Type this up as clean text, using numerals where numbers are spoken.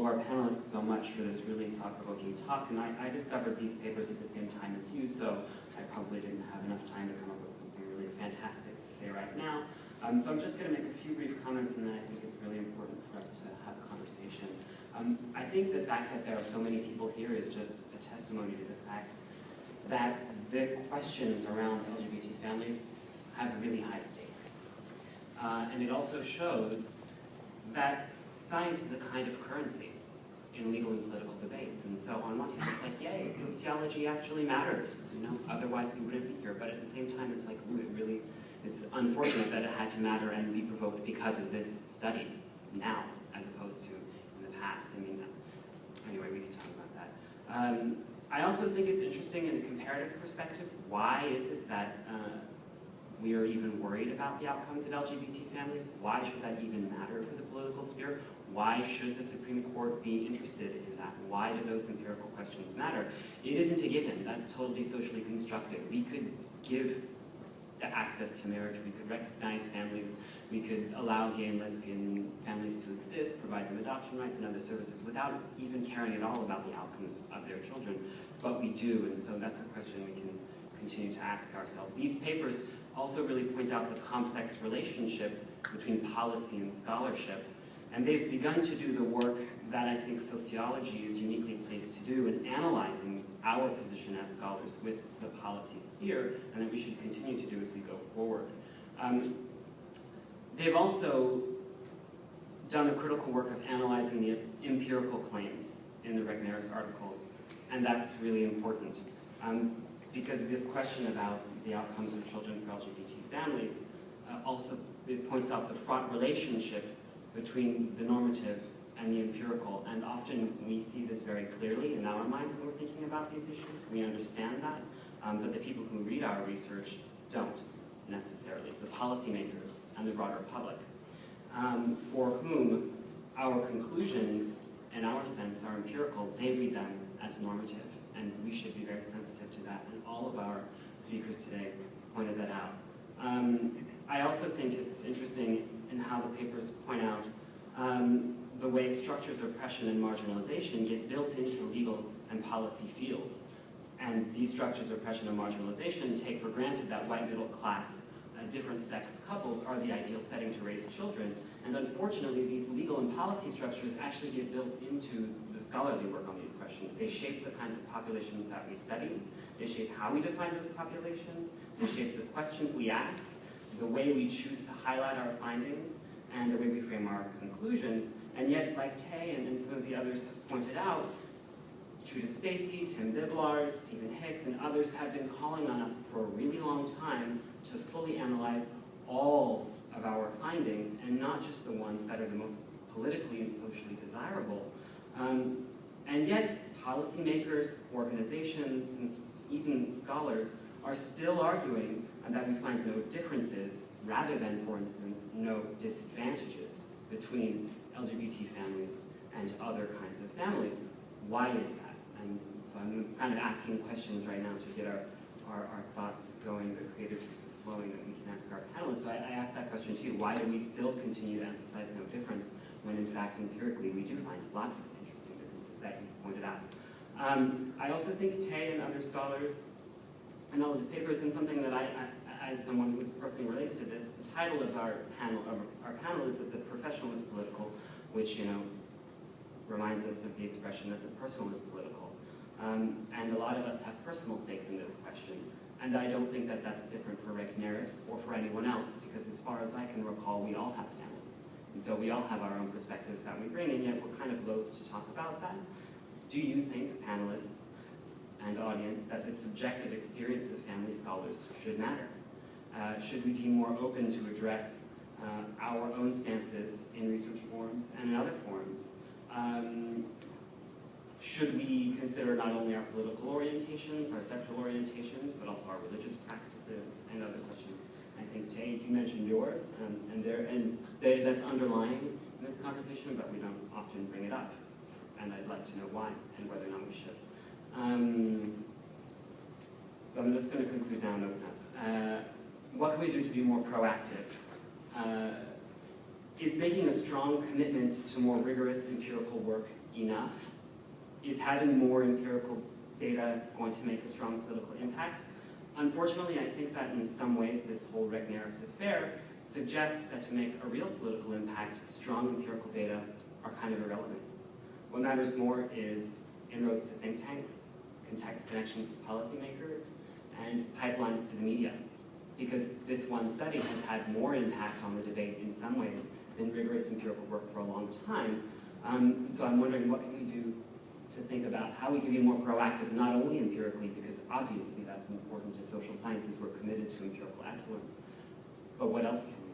our panelists so much for this really thought-provoking talk, and I discovered these papers at the same time as you, so I probably didn't have enough time to come up with something really fantastic to say right now. So I'm just going to make a few brief comments, and then I think it's really important for us to have a conversation. I think the fact that there are so many people here is just a testimony to the fact that the questions around LGBT families have really high stakes. And it also shows that science is a kind of currency in legal and political debates. And so on one hand, it's like, yay, sociology actually matters. Otherwise we wouldn't be here. But at the same time, it's like, ooh, it's unfortunate that it had to matter and be provoked because of this study now, as opposed to in the past. Anyway, we can talk about that. I also think it's interesting in a comparative perspective. Why is it that we are even worried about the outcomes of LGBT families? Why should that even matter for the political sphere? Why should the Supreme Court be interested in that? Why do those empirical questions matter? It isn't a given. That's totally socially constructed. We could give the access to marriage. We could recognize families. We could allow gay and lesbian families to exist, provide them adoption rights and other services without even caring at all about the outcomes of their children. But we do, and so that's a question we can continue to ask ourselves. These papers also really point out the complex relationship between policy and scholarship, and they've begun to do the work that I think sociology is uniquely placed to do in analyzing our position as scholars with the policy sphere, and that we should continue to do as we go forward. They've also done the critical work of analyzing the empirical claims in the Regnerus article, and that's really important. Because this question about the outcomes of children for LGBT families also it points out the fraught relationship between the normative and the empirical, and often we see this very clearly in our minds when we're thinking about these issues. We understand that, but the people who read our research don't necessarily, the policymakers and the broader public, for whom our conclusions, in our sense, are empirical. They read them as normative. And we should be very sensitive to that, and all of our speakers today pointed that out. I also think it's interesting in how the papers point out the way structures of oppression and marginalization get built into legal and policy fields. And these structures of oppression and marginalization take for granted that white middle class, different sex couples are the ideal setting to raise children. And unfortunately, these legal and policy structures actually get built into the scholarly work on these questions. They shape the kinds of populations that we study. They shape how we define those populations. They shape the questions we ask, the way we choose to highlight our findings, and the way we frame our conclusions. And yet, like Tay and some of the others have pointed out, Judith Stacy, Tim Biblars, Stephen Hicks, and others have been calling on us for a really long time to fully analyze all of our findings, and not just the ones that are the most politically and socially desirable. And yet, policymakers, organizations, and even scholars are still arguing that we find no differences, rather than, for instance, no disadvantages between LGBT families and other kinds of families. Why is that? And so I'm kind of asking questions right now to get our thoughts going, the creative juices flowing that we can ask our panelists. So I asked that question too. Why do we still continue to emphasize no difference when in fact empirically we do find lots of interesting differences that you pointed out? I also think Tay and other scholars and all these papers, and something that as someone who's personally related to this, the title of our panel is that the professional is political, which reminds us of the expression that the personal is political. And a lot of us have personal stakes in this question. And I don't think that that's different for Regnerus or for anyone else, because as far as I can recall, we all have families. And so we all have our own perspectives that we bring, and yet we're kind of loath to talk about that. Do you think, panelists and audience, that the subjective experience of family scholars should matter? Should we be more open to address our own stances in research forums and in other forums? Should we consider not only our political orientations, our sexual orientations, but also our religious practices and other questions? I think, Tay, you mentioned yours, and that's underlying in this conversation, but we don't often bring it up. And I'd like to know why, and whether or not we should. So I'm just going to conclude now and open up. What can we do to be more proactive? Is making a strong commitment to more rigorous empirical work enough? Is having more empirical data going to make a strong political impact? Unfortunately, I think that in some ways this whole Regnerus affair suggests that to make a real political impact, strong empirical data are kind of irrelevant. What matters more is inroads to think tanks, connections to policymakers, and pipelines to the media. Because this one study has had more impact on the debate in some ways than rigorous empirical work for a long time. So I'm wondering, what can we do to think about how we can be more proactive, not only empirically, because obviously that's important as social sciences, we're committed to empirical excellence, but what else can we